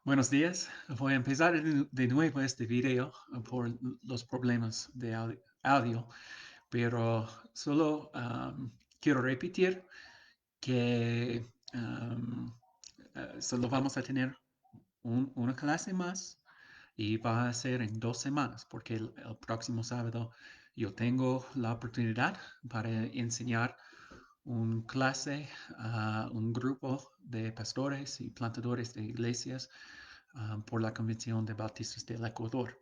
Buenos días. Voy a empezar de nuevo este video por los problemas de audio, pero solo quiero repetir que solo vamos a tener una clase más y va a ser en 2 semanas, porque el próximo sábado yo tengo la oportunidad para enseñar una clase a un grupo de pastores y plantadores de iglesias por la Convención de Bautistas del Ecuador.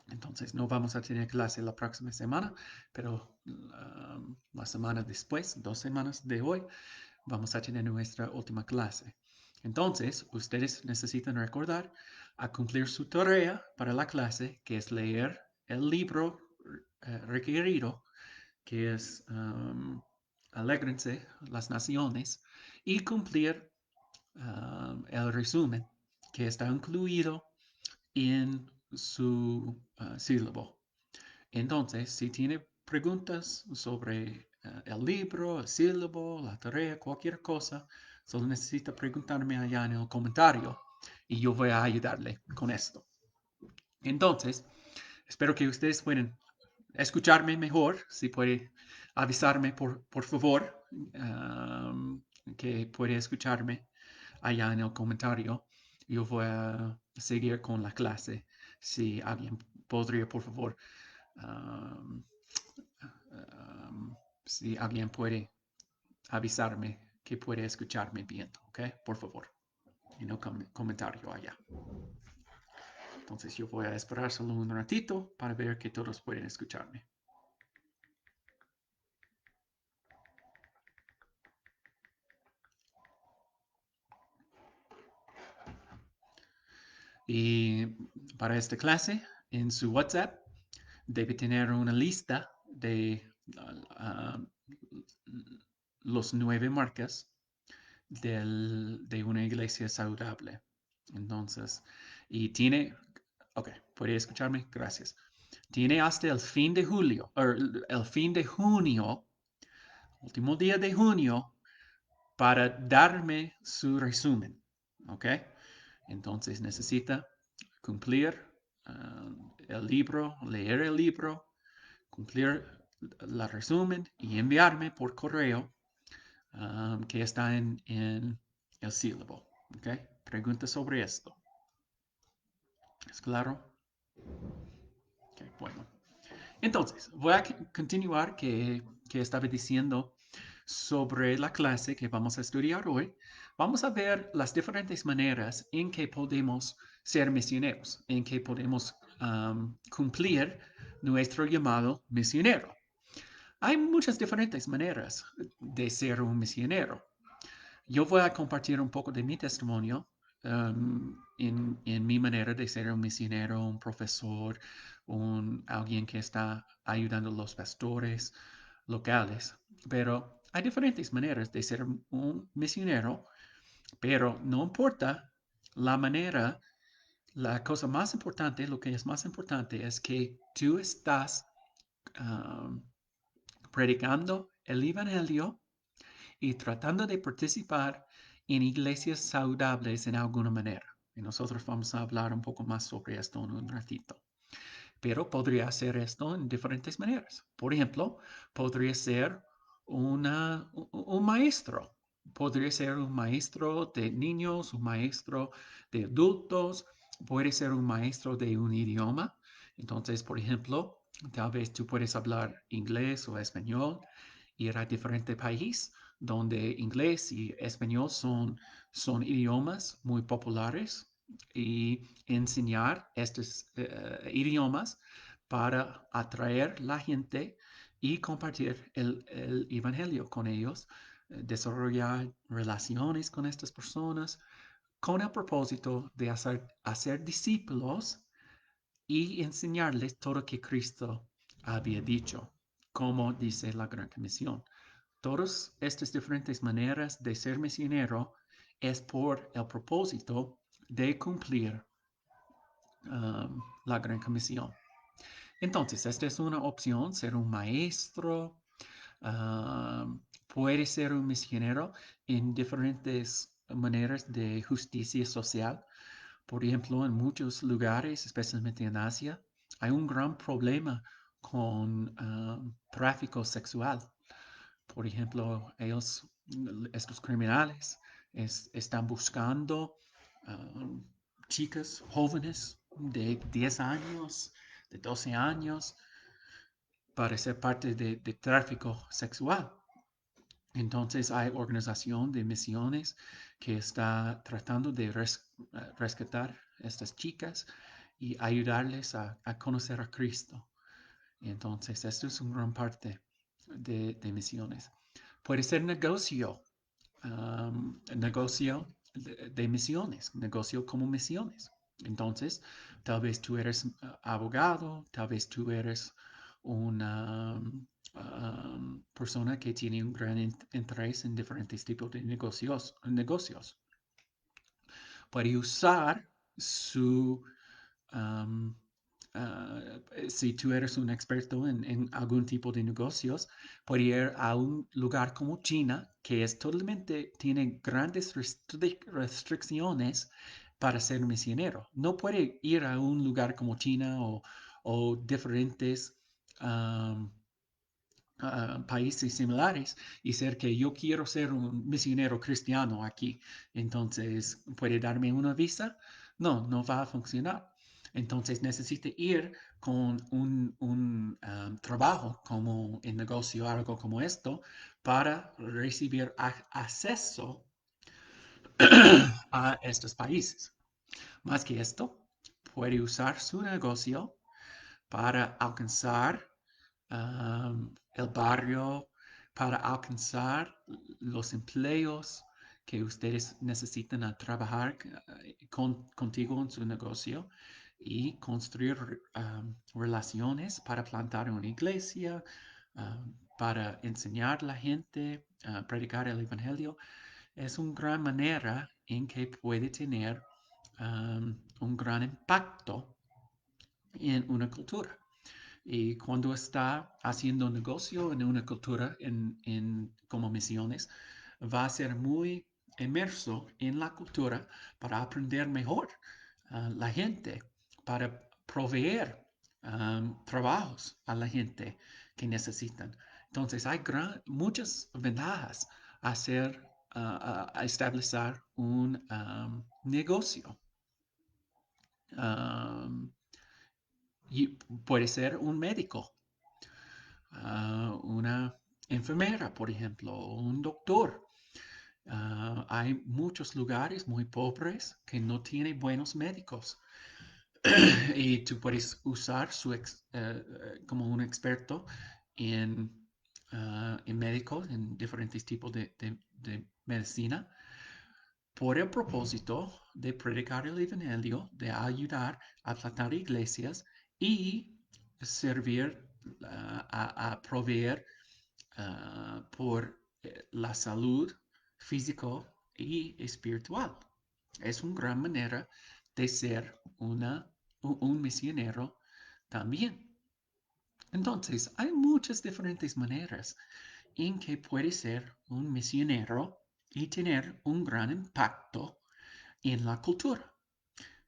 Entonces, no vamos a tener clase la próxima semana, pero la semana después, 2 semanas de hoy, vamos a tener nuestra última clase. Entonces, ustedes necesitan recordar a cumplir su tarea para la clase, que es leer el libro requerido, que es Alégrense las Naciones, y cumplir el resumen que está incluido en su sílabo. Entonces, si tiene preguntas sobre el libro, el sílabo, la tarea, cualquier cosa, solo necesita preguntarme allá en el comentario y yo voy a ayudarle con esto. Entonces, espero que ustedes puedan escucharme mejor, si puede avisarme por favor, que puede escucharme allá en el comentario. Yo voy a seguir con la clase. Si alguien podría, por favor, um, um, si alguien puede avisarme que puede escucharme bien, ¿ok? Por favor, en el comentario allá. Entonces yo voy a esperar solo un ratito para ver que todos pueden escucharme. Y para esta clase, en su WhatsApp, debe tener una lista de uh, los 9 marcas de una iglesia saludable. Entonces, y tiene, ok, puede escucharme, gracias. Tiene hasta el fin de julio, o el fin de junio, último día de junio, para darme su resumen, ok. Entonces necesita cumplir el libro, leer el libro, cumplir el resumen y enviarme por correo que está en el sílabo. ¿Okay? Pregunta sobre esto. ¿Es claro? Okay, bueno. Entonces, voy a continuar que estaba diciendo sobre la clase que vamos a estudiar hoy. Vamos a ver las diferentes maneras en que podemos ser misioneros, en que podemos cumplir nuestro llamado misionero. Hay muchas diferentes maneras de ser un misionero. Yo voy a compartir un poco de mi testimonio en mi manera de ser un misionero, un profesor, alguien que está ayudando a los pastores locales. Pero hay diferentes maneras de ser un misionero, pero no importa la manera, la cosa más importante, lo que es más importante es que tú estás um, predicando el Evangelio y tratando de participar en iglesias saludables en alguna manera. Y nosotros vamos a hablar un poco más sobre esto en un ratito. Pero podría hacer esto en diferentes maneras. Por ejemplo, podría ser un maestro. Podría ser un maestro de niños, un maestro de adultos, puede ser un maestro de un idioma. Entonces, por ejemplo, tal vez tú puedes hablar inglés o español, ir a diferente país donde inglés y español son idiomas muy populares y enseñar estos idiomas para atraer la gente y compartir el evangelio con ellos, desarrollar relaciones con estas personas con el propósito de hacer discípulos y enseñarles todo lo que Cristo había dicho, como dice la Gran Comisión. Todas estas diferentes maneras de ser misionero es por el propósito de cumplir la Gran Comisión. Entonces, esta es una opción, ser un maestro, puede ser un misionero en diferentes maneras de justicia social. Por ejemplo, en muchos lugares, especialmente en Asia, hay un gran problema con tráfico sexual. Por ejemplo, estos criminales, están buscando um, chicas jóvenes de 10 años, de 12 años, para ser parte de tráfico sexual. Entonces hay organización de misiones que está tratando de rescatar a estas chicas y ayudarles a conocer a Cristo. Entonces, esto es una gran parte de misiones. Puede ser negocio, negocio de misiones, negocio como misiones. Entonces, tal vez tú eres abogado, tal vez tú eres una persona que tiene un gran interés en diferentes tipos de negocios. Puede usar su um, si tú eres un experto en algún tipo de negocios, puede ir a un lugar como China, que tiene grandes restricciones para ser misionero. No puede ir a un lugar como China o diferentes um, países similares y ser que yo quiero ser un misionero cristiano aquí. Entonces, ¿puede darme una visa? No, no va a funcionar. Entonces necesita ir con un trabajo como en negocio, algo como esto, para recibir acceso a estos países. Más que esto, puede usar su negocio para alcanzar el barrio, para alcanzar los empleos que ustedes necesitan a trabajar contigo en su negocio y construir relaciones para plantar una iglesia, para enseñar a la gente, predicar el evangelio. Es una gran manera en que puede tener un gran impacto en una cultura. Y cuando está haciendo negocio en una cultura como misiones, va a ser muy inmerso en la cultura para aprender mejor a la gente, para proveer trabajos a la gente que necesitan. Entonces, hay muchas ventajas a a establecer un negocio. Um, y puede ser un médico, una enfermera, por ejemplo, o un doctor. Hay muchos lugares muy pobres que no tienen buenos médicos y tú puedes usar como un experto en, en médicos, en diferentes tipos de medicina, por el propósito de predicar el evangelio, de ayudar a plantar iglesias y servir a proveer por la salud físico y espiritual. Es una gran manera de ser un misionero también. Entonces, hay muchas diferentes maneras en que puede ser un misionero y tener un gran impacto en la cultura.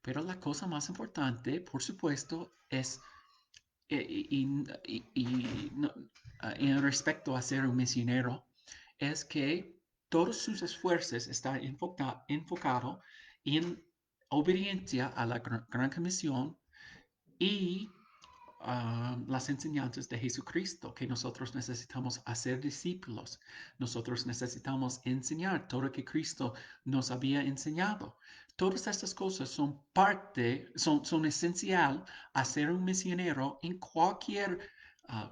Pero la cosa más importante, por supuesto, es no, en respecto a ser un misionero, es que todos sus esfuerzos están enfocados en obediencia a la gran comisión y las enseñanzas de Jesucristo, que nosotros necesitamos hacer discípulos. Nosotros necesitamos enseñar todo lo que Cristo nos había enseñado. Todas estas cosas son son esencial a ser un misionero en cualquier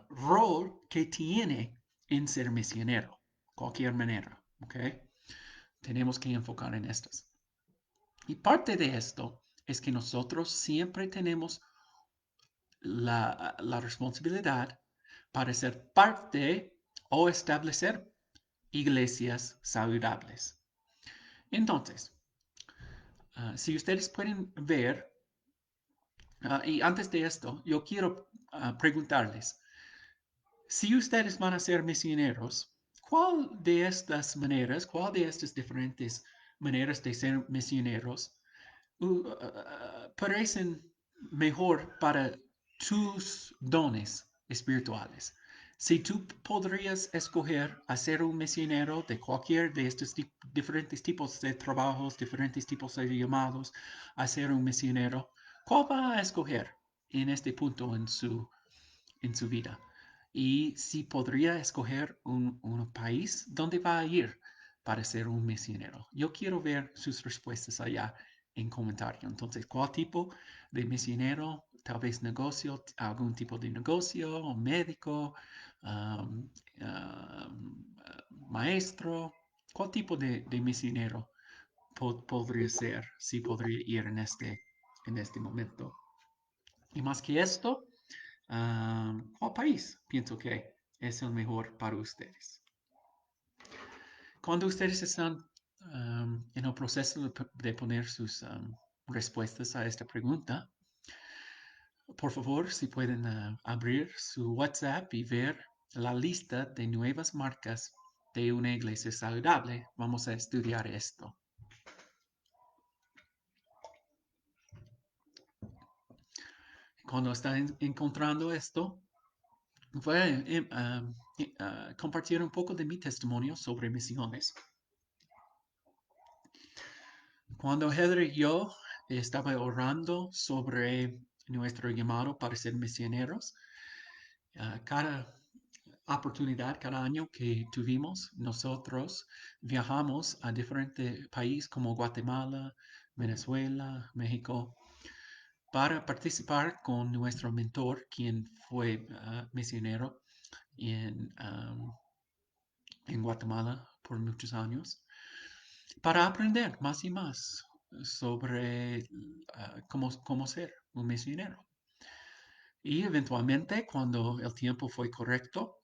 rol que tiene en ser misionero, cualquier manera, ¿ok? Tenemos que enfocar en estas. Y parte de esto es que nosotros siempre tenemos la responsabilidad para ser parte o establecer iglesias saludables. Entonces, si ustedes pueden ver, y antes de esto, yo quiero preguntarles, si ustedes van a ser misioneros, ¿cuál de estas maneras, cuál de estas diferentes maneras de ser misioneros parecen mejor para tus dones espirituales. Si tú podrías escoger hacer un misionero de cualquier de estos diferentes tipos de trabajos, diferentes tipos de llamados, hacer un misionero, ¿cuál va a escoger en este punto en su vida? Y si podría escoger un país, ¿dónde va a ir para ser un misionero? Yo quiero ver sus respuestas allá en comentario. Entonces, ¿cuál tipo de misionero? Tal vez negocio, algún tipo de negocio, o médico, um, maestro. ¿Cuál tipo de misionero podría ser si podría ir en este momento? Y más que esto, ¿cuál país pienso que es el mejor para ustedes? Cuando ustedes están en el proceso de poner sus respuestas a esta pregunta, por favor, si pueden abrir su WhatsApp y ver la lista de nuevas marcas de una iglesia saludable, vamos a estudiar esto. Cuando están encontrando esto, voy a compartir un poco de mi testimonio sobre misiones. Cuando Heather y yo estaba orando sobre nuestro llamado para ser misioneros, cada oportunidad, cada año que tuvimos, nosotros viajamos a diferentes países como Guatemala, Venezuela, México, para participar con nuestro mentor, quien fue misionero en, en Guatemala por muchos años, para aprender más y más sobre cómo ser un misionero. Y eventualmente, cuando el tiempo fue correcto,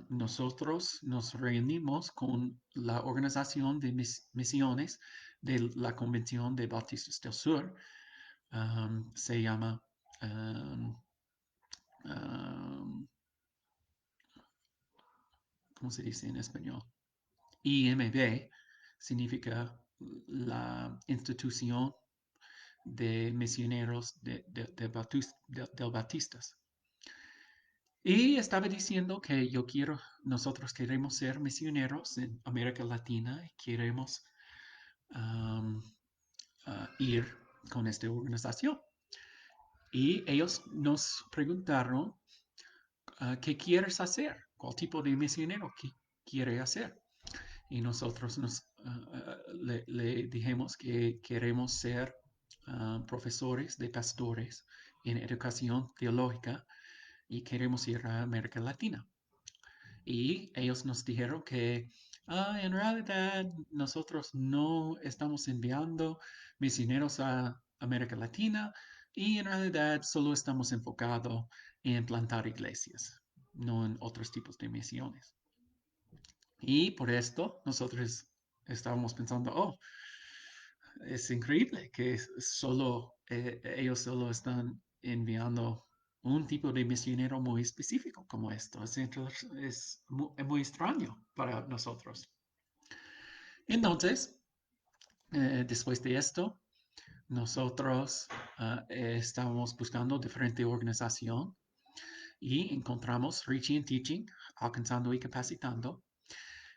nosotros nos reunimos con la Organización de Misiones de la Convención de Bautistas del Sur. Se llama, um, um, ¿cómo se dice en español? IMB significa la institución de misioneros del Bautistas. Y estaba diciendo que nosotros queremos ser misioneros en América Latina y queremos um, ir con esta organización. Y ellos nos preguntaron, ¿qué quieres hacer? ¿Cuál tipo de misionero quiere hacer? Y nosotros le dijimos que queremos ser profesores de pastores en educación teológica y queremos ir a América Latina. Y ellos nos dijeron que en realidad nosotros no estamos enviando misioneros a América Latina y en realidad solo estamos enfocados en plantar iglesias, no en otros tipos de misiones. Y por esto nosotros estábamos pensando, oh, es increíble que ellos solo están enviando un tipo de misionero muy específico como esto. Es muy extraño para nosotros. Entonces, después de esto, nosotros estábamos buscando diferente organización y encontramos Reaching and Teaching, alcanzando y capacitando.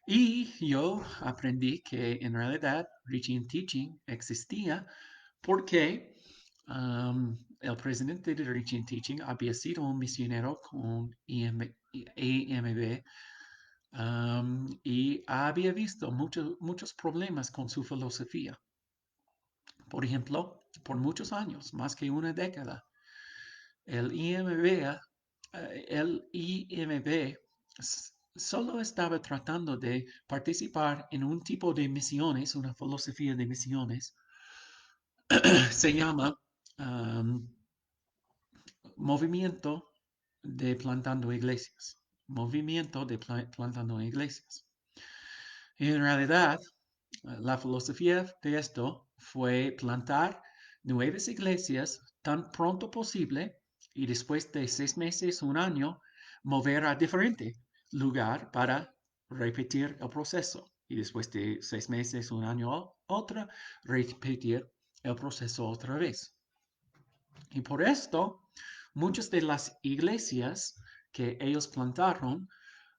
Y yo aprendí que en realidad Reaching and Teaching existía porque el presidente de Reaching and Teaching había sido un misionero con AMB y había visto muchos problemas con su filosofía. Por ejemplo, por muchos años, más que una década, el IMB solo estaba tratando de participar en un tipo de misiones, una filosofía de misiones, se llama movimiento de plantando iglesias. Movimiento de plantando iglesias. En realidad, la filosofía de esto fue plantar nuevas iglesias tan pronto posible y después de 6 meses, un año, mover a diferente lugar para repetir el proceso. Y después de 6 meses, un año, otra, repetir el proceso otra vez. Y por esto, muchas de las iglesias que ellos plantaron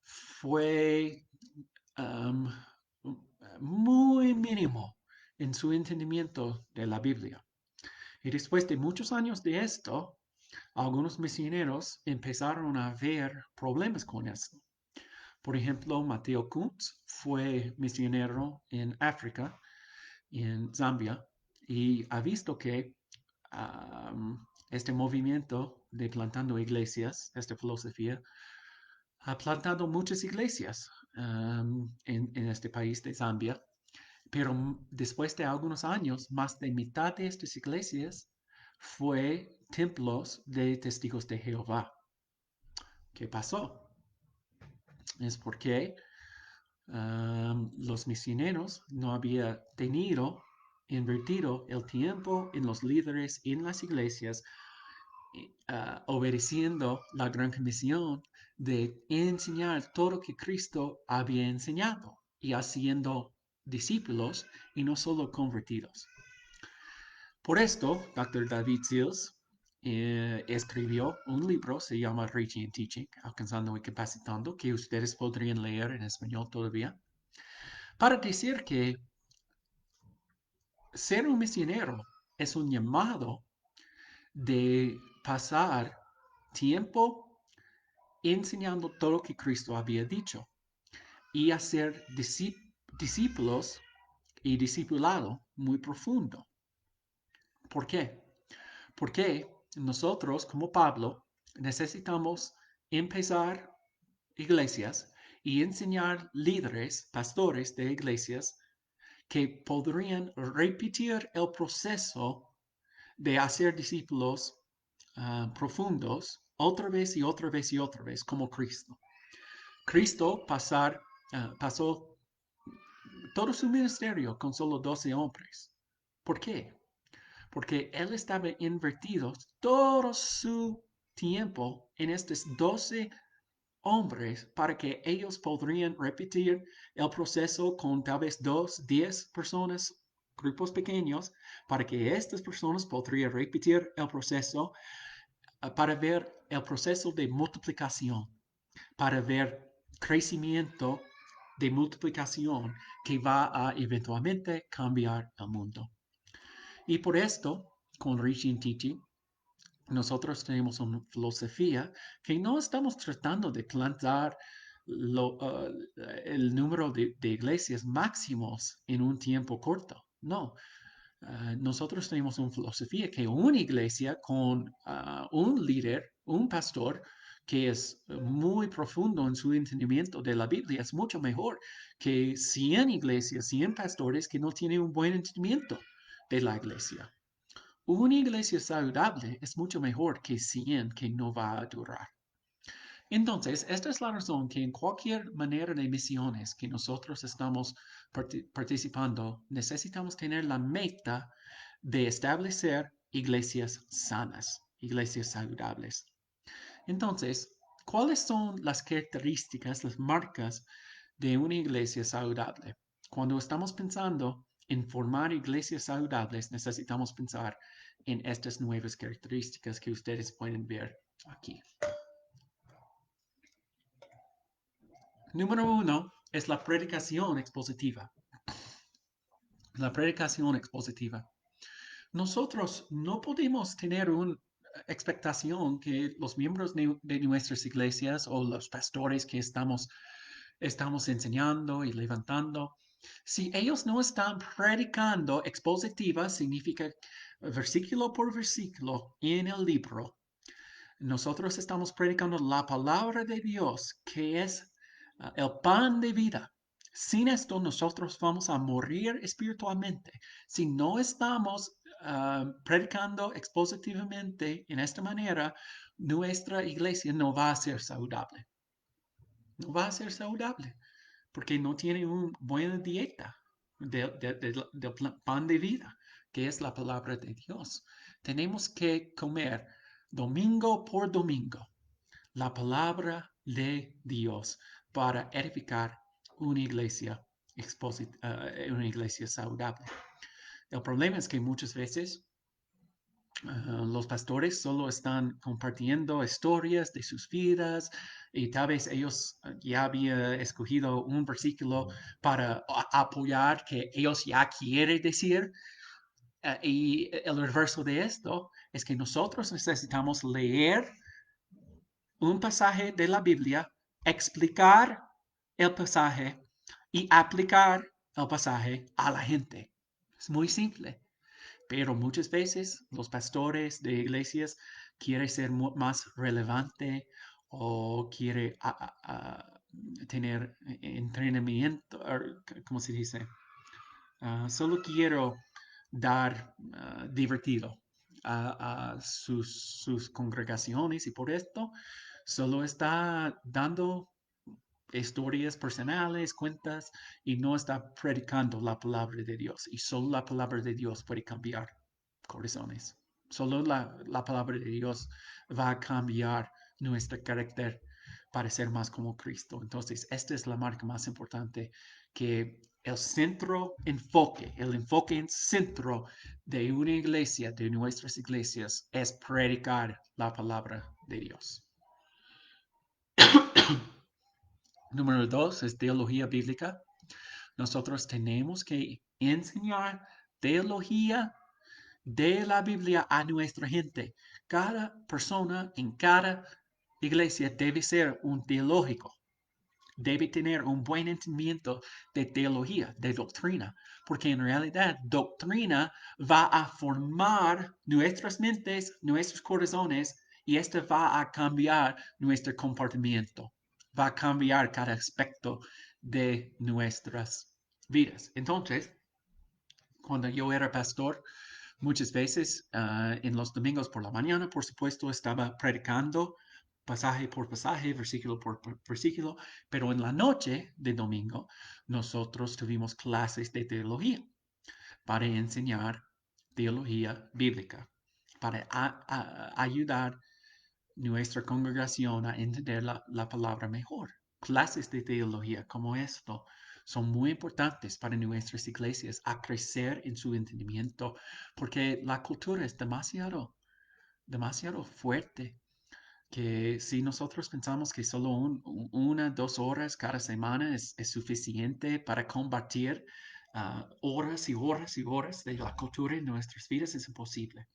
fue um, muy mínimo en su entendimiento de la Biblia. Y después de muchos años de esto, algunos misioneros empezaron a ver problemas con esto. Por ejemplo, Mateo Kuntz fue misionero en África, en Zambia, y ha visto que este movimiento de plantando iglesias, esta filosofía, ha plantado muchas iglesias en este país de Zambia, pero después de algunos años, más de mitad de estas iglesias fue templos de testigos de Jehová. ¿Qué pasó? Es porque los misioneros no habían invertido el tiempo en los líderes en las iglesias, obedeciendo la gran comisión de enseñar todo lo que Cristo había enseñado y haciendo discípulos y no solo convertidos. Por esto, Dr. David Seals escribió un libro, se llama Reaching and Teaching, Alcanzando y Capacitando, que ustedes podrían leer en español todavía, para decir que ser un misionero es un llamado de pasar tiempo enseñando todo lo que Cristo había dicho y hacer discípulos y discipulado muy profundo. ¿Por qué? Porque nosotros, como Pablo, necesitamos empezar iglesias y enseñar líderes, pastores de iglesias, que podrían repetir el proceso de hacer discípulos profundos otra vez y otra vez y otra vez, como Cristo. Cristo pasó todo su ministerio con solo 12 hombres. ¿Por qué? Porque él estaba invertido todo su tiempo en estos 12 hombres para que ellos podrían repetir el proceso con tal vez 2, 10 personas, grupos pequeños, para que estas personas podrían repetir el proceso para ver el proceso de multiplicación, para ver crecimiento de multiplicación que va a eventualmente cambiar el mundo. Y por esto, con Reaching Teaching, nosotros tenemos una filosofía que no estamos tratando de plantar el número de iglesias máximos en un tiempo corto. No, nosotros tenemos una filosofía que una iglesia con un líder, un pastor, que es muy profundo en su entendimiento de la Biblia, es mucho mejor que 100 iglesias, 100 pastores que no tienen un buen entendimiento de la iglesia. Una iglesia saludable es mucho mejor que 100 que no va a durar. Entonces, esta es la razón que en cualquier manera de misiones que nosotros estamos participando, necesitamos tener la meta de establecer iglesias sanas, iglesias saludables. Entonces, ¿cuáles son las características, las marcas de una iglesia saludable? Cuando estamos pensando en formar iglesias saludables, necesitamos pensar en estas nuevas características que ustedes pueden ver aquí. Número 1 es la predicación expositiva. La predicación expositiva. Nosotros no podemos tener una expectación que los miembros de nuestras iglesias o los pastores que estamos enseñando y levantando, si ellos no están predicando expositiva, significa versículo por versículo en el libro, nosotros estamos predicando la palabra de Dios, que es el pan de vida. Sin esto nosotros vamos a morir espiritualmente. Si no estamos predicando expositivamente en esta manera, nuestra iglesia no va a ser saludable. No va a ser saludable porque no tiene una buena dieta del pan de vida, que es la palabra de Dios. Tenemos que comer domingo por domingo la palabra de Dios para edificar una iglesia una iglesia saludable. El problema es que muchas veces los pastores solo están compartiendo historias de sus vidas y tal vez ellos ya habían escogido un versículo para apoyar que ellos ya quieren decir. Y el reverso de esto es que nosotros necesitamos leer un pasaje de la Biblia, explicar el pasaje y aplicar el pasaje a la gente. Es muy simple. Pero muchas veces los pastores de iglesias quieren ser más relevante o quieren tener entrenamiento, ¿cómo se dice? Solo quiero dar divertido a sus congregaciones y por esto solo está dando historias personales, cuentas, y no está predicando la palabra de Dios. Y solo la palabra de Dios puede cambiar corazones. Solo la palabra de Dios va a cambiar nuestro carácter para ser más como Cristo. Entonces, esta es la marca más importante, que el enfoque en centro de una iglesia, de nuestras iglesias, es predicar la palabra de Dios. Número 2 es teología bíblica. Nosotros tenemos que enseñar teología de la Biblia a nuestra gente. Cada persona en cada iglesia debe ser un teológico. Debe tener un buen entendimiento de teología, de doctrina, porque en realidad doctrina va a formar nuestras mentes, nuestros corazones, y esto va a cambiar nuestro comportamiento, va a cambiar cada aspecto de nuestras vidas. Entonces, cuando yo era pastor, muchas veces en los domingos por la mañana, por supuesto, estaba predicando pasaje por pasaje, versículo por versículo, pero en la noche de domingo nosotros tuvimos clases de teología para enseñar teología bíblica, para ayudar nuestra congregación a entender la palabra mejor. Clases de teología como esto son muy importantes para nuestras iglesias a crecer en su entendimiento, porque la cultura es demasiado, demasiado fuerte, que si nosotros pensamos que solo 2 horas cada semana es suficiente para combatir horas y horas y horas de la cultura en nuestras vidas, es imposible.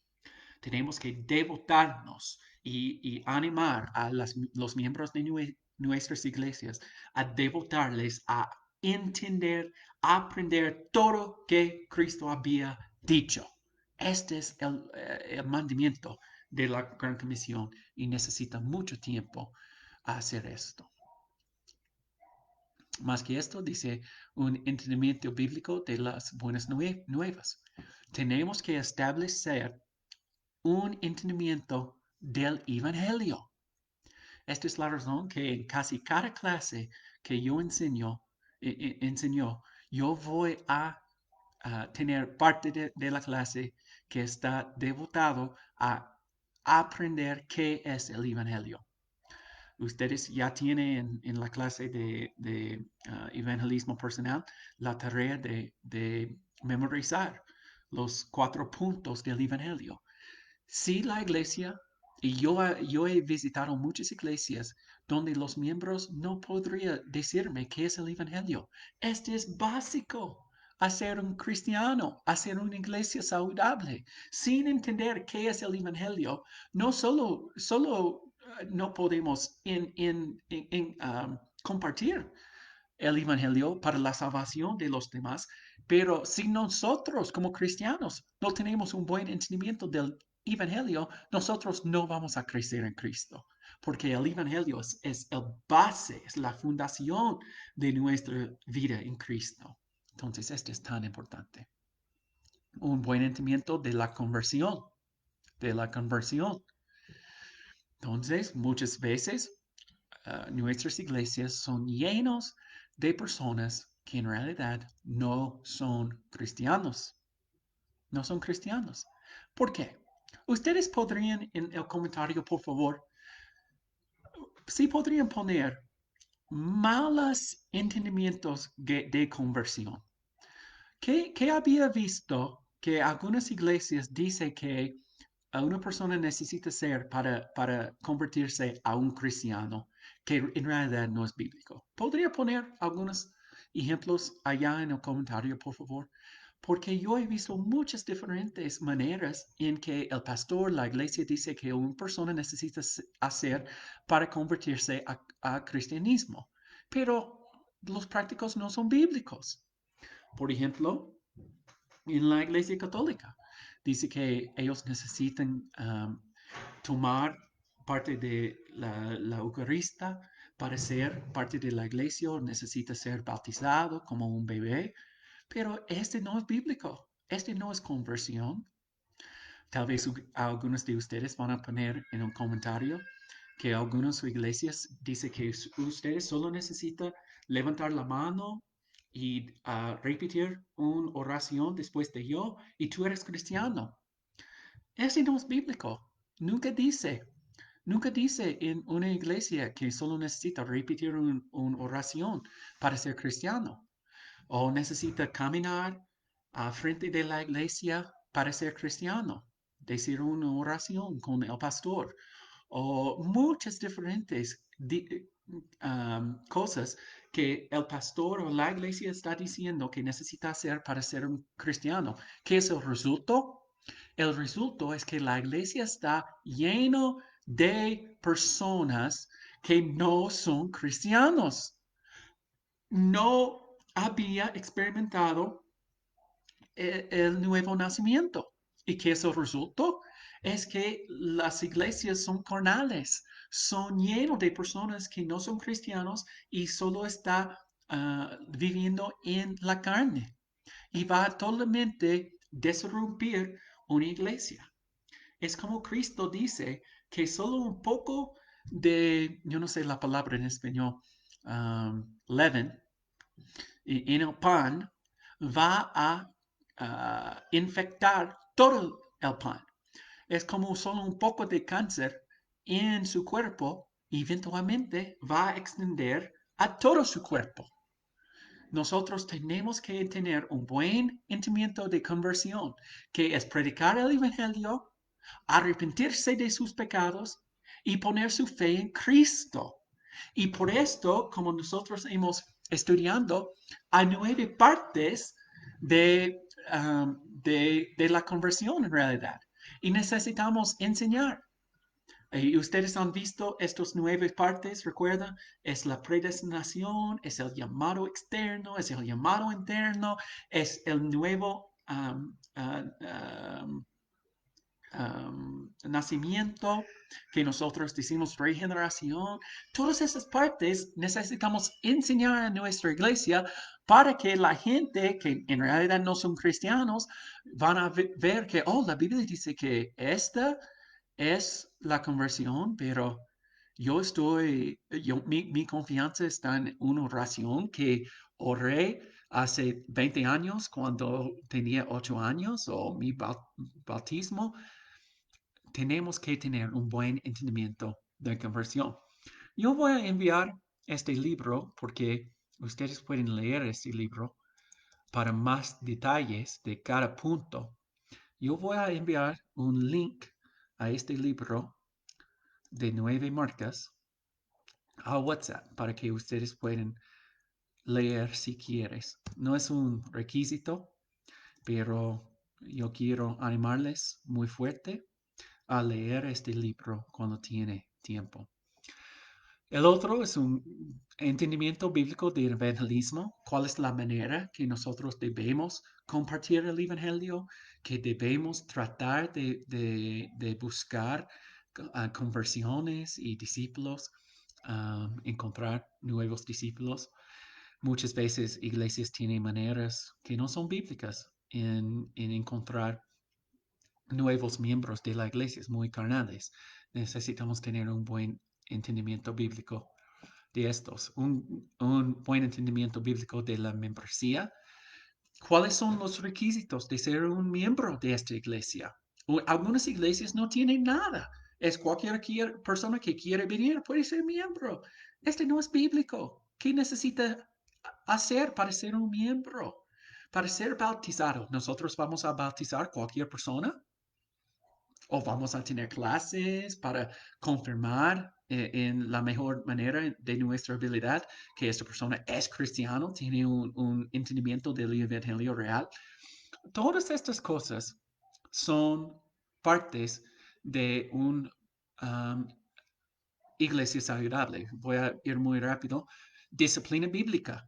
Tenemos que devotarnos y animar a los miembros de nuestras iglesias a devotarles a entender, aprender todo que Cristo había dicho. Este es el mandamiento de la Gran Comisión y necesita mucho tiempo hacer esto. Más que esto, dice un entendimiento bíblico de las buenas nuevas. Tenemos que establecer un entendimiento del Evangelio. Esta es la razón que en casi cada clase que yo enseño, yo voy a tener parte de la clase que está devotado a aprender qué es el Evangelio. Ustedes ya tienen en la clase de evangelismo personal la tarea de memorizar los 4 puntos del Evangelio. Si la iglesia, y yo he visitado muchas iglesias donde los miembros no podrían decirme qué es el Evangelio. Este es básico a ser un cristiano, a ser una iglesia saludable. Sin entender qué es el Evangelio, no solo no podemos compartir el Evangelio para la salvación de los demás, pero si nosotros como cristianos no tenemos un buen entendimiento del Evangelio, nosotros no vamos a crecer en Cristo, porque el Evangelio es el base, es la fundación de nuestra vida en Cristo. Entonces, esto es tan importante. Un buen entendimiento de la conversión, de la conversión. Entonces, muchas veces nuestras iglesias son llenos de personas que en realidad no son cristianos. No son cristianos. ¿Por qué? Ustedes podrían en el comentario, por favor, sí podrían poner malos entendimientos de conversión. ¿Qué había visto que algunas iglesias dicen que una persona necesita ser para convertirse a un cristiano, que en realidad no es bíblico? ¿Podría poner algunos ejemplos allá en el comentario, por favor? Porque yo he visto muchas diferentes maneras en que el pastor, la iglesia dice que una persona necesita hacer para convertirse a cristianismo, pero los prácticos no son bíblicos. Por ejemplo, en la Iglesia Católica, dice que ellos necesitan tomar parte de la Eucaristía para ser parte de la iglesia, o necesita ser bautizado como un bebé, pero este no es bíblico, este no es conversión. Tal vez algunos de ustedes van a poner en un comentario que algunas iglesias dicen que ustedes solo necesitan levantar la mano y repetir una oración después de yo y tú eres cristiano. Ese no es bíblico. Nunca dice en una iglesia que solo necesita repetir una oración para ser cristiano o necesita caminar a frente de la iglesia para ser cristiano, decir una oración con el pastor o muchas diferentes cosas que el pastor o la iglesia está diciendo que necesita hacer para ser un cristiano. ¿Qué es el resultado? El resultado es que la iglesia está lleno de personas que no son cristianos. No había experimentado el nuevo nacimiento. ¿Y qué es el resultado? Es que las iglesias son carnales, son llenos de personas que no son cristianos y solo está viviendo en la carne. Y va a totalmente disrumpir una iglesia. Es como Cristo dice que solo un poco de, yo no sé la palabra en español, leaven, en el pan va a infectar todo el pan. Es como solo un poco de cáncer en su cuerpo y eventualmente va a extender a todo su cuerpo. Nosotros tenemos que tener un buen entendimiento de conversión, que es predicar el Evangelio, arrepentirse de sus pecados y poner su fe en Cristo. Y por esto, como nosotros hemos estudiando, hay 9 partes de la conversión en realidad. Y necesitamos enseñar. Y ustedes han visto estos 9 partes, recuerda, es la predestinación, es el llamado externo, es el llamado interno, es el nuevo nacimiento, que nosotros decimos regeneración. Todas esas partes necesitamos enseñar a nuestra iglesia para que la gente que en realidad no son cristianos van a ver que, oh, la Biblia dice que esta es la conversión, pero mi confianza está en una oración que oré hace 20 años cuando tenía 8 años o mi bautismo. Tenemos que tener un buen entendimiento de conversión. Yo voy a enviar este libro porque ustedes pueden leer este libro para más detalles de cada punto. Yo voy a enviar un link a este libro de 9 marcas a WhatsApp para que ustedes puedan leer si quieres. No es un requisito, pero yo quiero animarles muy fuerte a leer este libro cuando tiene tiempo. El otro es un entendimiento bíblico de evangelismo. ¿Cuál es la manera que nosotros debemos compartir el evangelio? Que debemos tratar de buscar conversiones y discípulos, encontrar nuevos discípulos. Muchas veces iglesias tienen maneras que no son bíblicas en encontrar nuevos miembros de la iglesia, muy carnales. Necesitamos tener un buen entendimiento bíblico de estos, un buen entendimiento bíblico de la membresía. ¿Cuáles son los requisitos de ser un miembro de esta iglesia? Algunas iglesias no tienen nada. Es cualquier persona que quiere venir puede ser miembro. Este no es bíblico. ¿Qué necesita hacer para ser un miembro? Para ser bautizado, ¿nosotros vamos a bautizar cualquier persona? ¿O vamos a tener clases para confirmar en la mejor manera de nuestra habilidad que esta persona es cristiano, tiene un entendimiento del evangelio real? Todas estas cosas son partes de una iglesia saludable. Voy a ir muy rápido. Disciplina bíblica.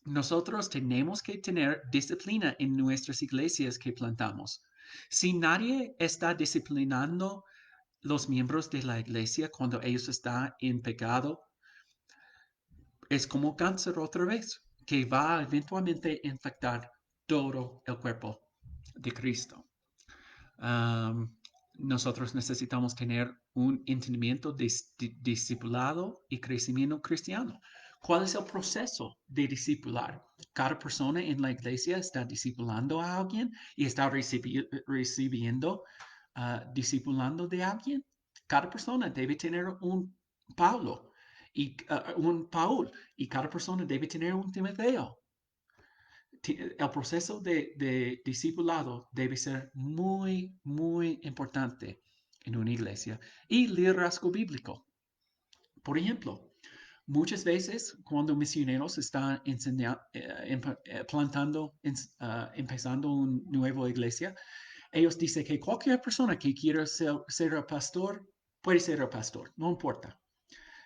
Nosotros tenemos que tener disciplina en nuestras iglesias que plantamos. Si nadie está disciplinando los miembros de la iglesia cuando ellos están en pecado, es como cáncer otra vez, que va eventualmente a infectar todo el cuerpo de Cristo. Um, Nosotros necesitamos tener un entendimiento de discipulado y crecimiento cristiano. ¿Cuál es el proceso de discipular? Cada persona en la iglesia está discipulando a alguien y está recibiendo, discipulando de alguien. Cada persona debe tener un Pablo un Paul y cada persona debe tener un Timoteo. El proceso de discipulado debe ser muy, muy importante en una iglesia. Y liderazgo bíblico. Por ejemplo, muchas veces cuando misioneros están plantando, empezando una nueva iglesia, ellos dicen que cualquier persona que quiera ser el pastor puede ser el pastor, no importa.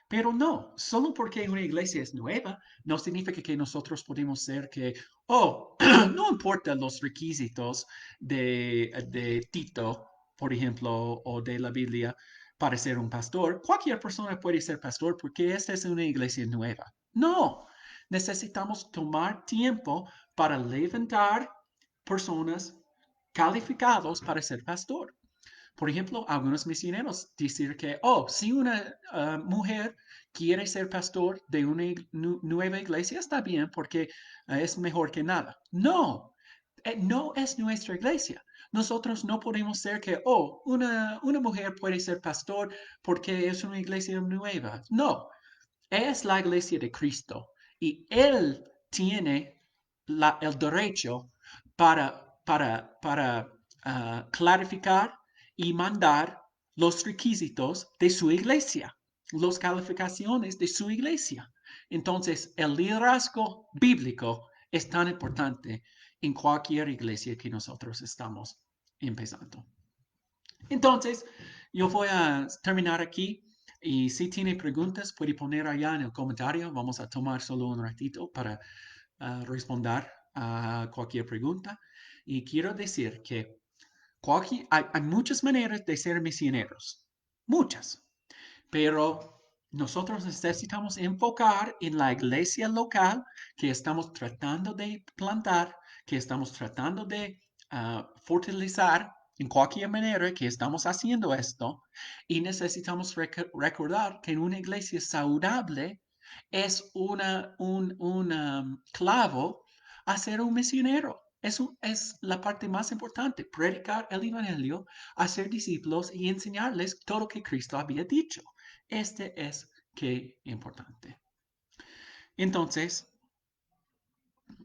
Pero no, solo porque una iglesia es nueva, no significa que nosotros podemos ser que, oh, no importa los requisitos de Tito, por ejemplo, o de la Biblia para ser un pastor. Cualquier persona puede ser pastor porque esta es una iglesia nueva. No, necesitamos tomar tiempo para levantar personas calificados para ser pastor. Por ejemplo, algunos misioneros dicen que, oh, si una mujer quiere ser pastor de una nueva iglesia, está bien porque es mejor que nada. No, no es nuestra iglesia. Nosotros no podemos ser que, oh, una mujer puede ser pastor porque es una iglesia nueva. No, es la iglesia de Cristo y Él tiene el derecho para clarificar y mandar los requisitos de su iglesia, las calificaciones de su iglesia. Entonces, el liderazgo bíblico es tan importante en cualquier iglesia que nosotros estamos empezando. Entonces, yo voy a terminar aquí y si tiene preguntas puede poner allá en el comentario. Vamos a tomar solo un ratito para responder a cualquier pregunta. Y quiero decir que hay muchas maneras de ser misioneros, muchas, pero nosotros necesitamos enfocar en la iglesia local que estamos tratando de plantar, que estamos tratando de fortalecer en cualquier manera que estamos haciendo esto. Y necesitamos recordar que en una iglesia saludable es un clavo a ser un misionero. Es la parte más importante, predicar el Evangelio, hacer discípulos y enseñarles todo lo que Cristo había dicho. Este es qué importante. Entonces,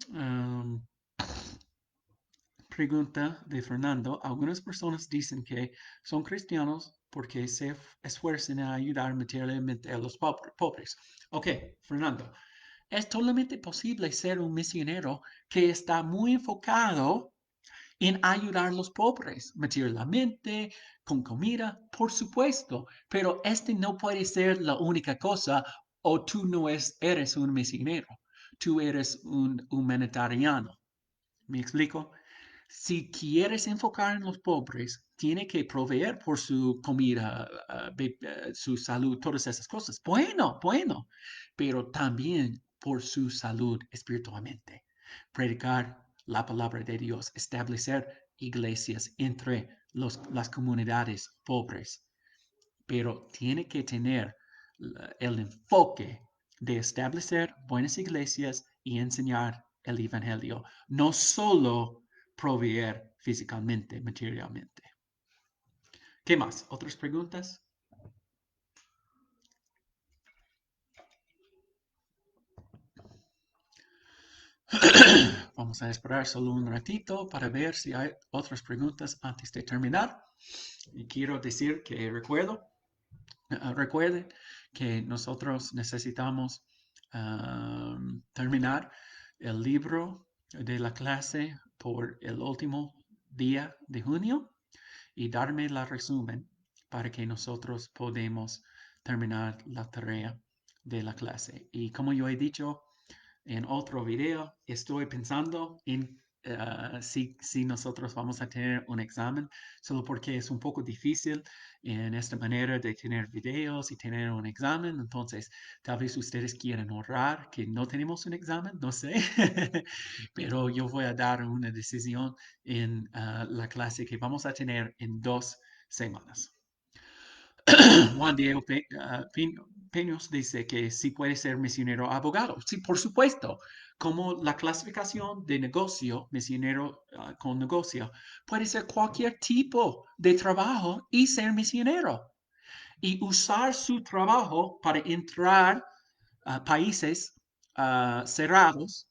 um, pregunta de Fernando. Algunas personas dicen que son cristianos porque se esfuerzan en ayudar materialmente a los pobres. Ok, Fernando, es totalmente posible ser un misionero que está muy enfocado en ayudar a los pobres materialmente, con comida, por supuesto, pero este no puede ser la única cosa o tú no eres un misionero, tú eres un humanitariano. ¿Me explico? Si quieres enfocar en los pobres, tiene que proveer por su comida, su salud, todas esas cosas. Bueno, bueno, pero también por su salud espiritualmente. Predicar la palabra de Dios, establecer iglesias entre las comunidades pobres, pero tiene que tener el enfoque de establecer buenas iglesias y enseñar el Evangelio, no solo proveer físicamente, materialmente. ¿Qué más? ¿Otras preguntas? Vamos a esperar solo un ratito para ver si hay otras preguntas antes de terminar. Y quiero decir que recuerden que nosotros necesitamos terminar el libro de la clase por el último día de junio y darme la resumen para que nosotros podamos terminar la tarea de la clase. Y como yo he dicho, en otro video, estoy pensando en si nosotros vamos a tener un examen, solo porque es un poco difícil en esta manera de tener videos y tener un examen. Entonces, tal vez ustedes quieran ahorrar que no tenemos un examen, no sé, pero yo voy a dar una decisión en la clase que vamos a tener en 2 semanas. Juan Diego Peños dice que sí puede ser misionero abogado. Sí, por supuesto. Como la clasificación de negocio, misionero con negocio, puede ser cualquier tipo de trabajo y ser misionero. Y usar su trabajo para entrar a países cerrados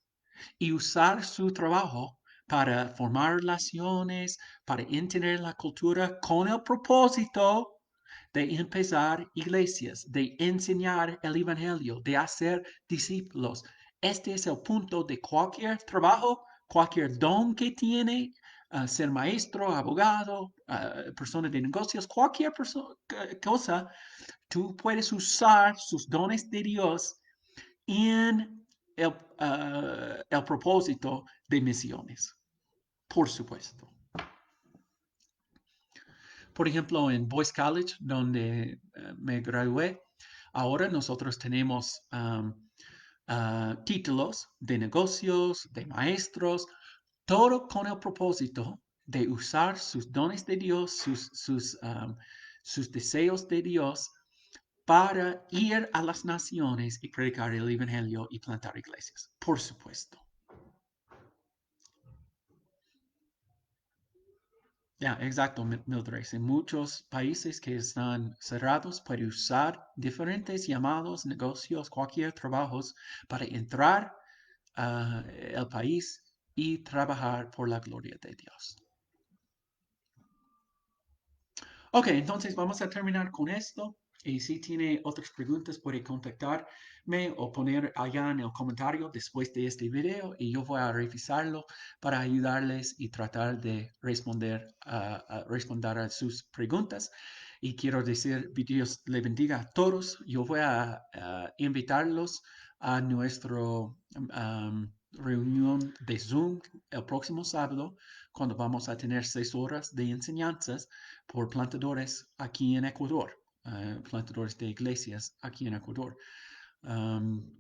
y usar su trabajo para formar relaciones, para entender la cultura con el propósito de empezar iglesias, de enseñar el Evangelio, de hacer discípulos. Este es el punto de cualquier trabajo, cualquier don que tiene, ser maestro, abogado, persona de negocios, cualquier cosa, tú puedes usar sus dones de Dios en el propósito de misiones, por supuesto. Por ejemplo, en Boyce College, donde me gradué, ahora nosotros tenemos títulos de negocios, de maestros, todo con el propósito de usar sus dones de Dios, sus deseos de Dios para ir a las naciones y predicar el Evangelio y plantar iglesias, por supuesto. Ya, exacto, Mildred. En muchos países que están cerrados, puede usar diferentes llamados, negocios, cualquier trabajos para entrar al país y trabajar por la gloria de Dios. Ok, entonces vamos a terminar con esto. Y si tiene otras preguntas, puede contactarme o poner allá en el comentario después de este video y yo voy a revisarlo para ayudarles y tratar de responder a sus preguntas. Y quiero decir, Dios le bendiga a todos. Yo voy a invitarlos a nuestra reunión de Zoom el próximo sábado, cuando vamos a tener 6 horas de enseñanzas por plantadores aquí en Ecuador, plantadores de iglesias aquí en Ecuador. Um,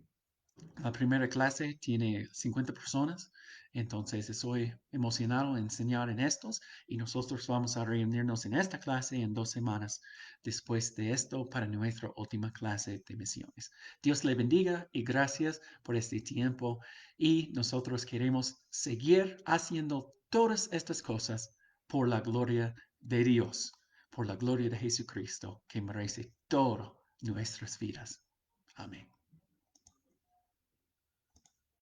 la primera clase tiene 50 personas, entonces estoy emocionado de enseñar en estos y nosotros vamos a reunirnos en esta clase en 2 semanas después de esto para nuestra última clase de misiones. Dios le bendiga y gracias por este tiempo y nosotros queremos seguir haciendo todas estas cosas por la gloria de Dios, por la gloria de Jesucristo que merece todas nuestras vidas. Amén.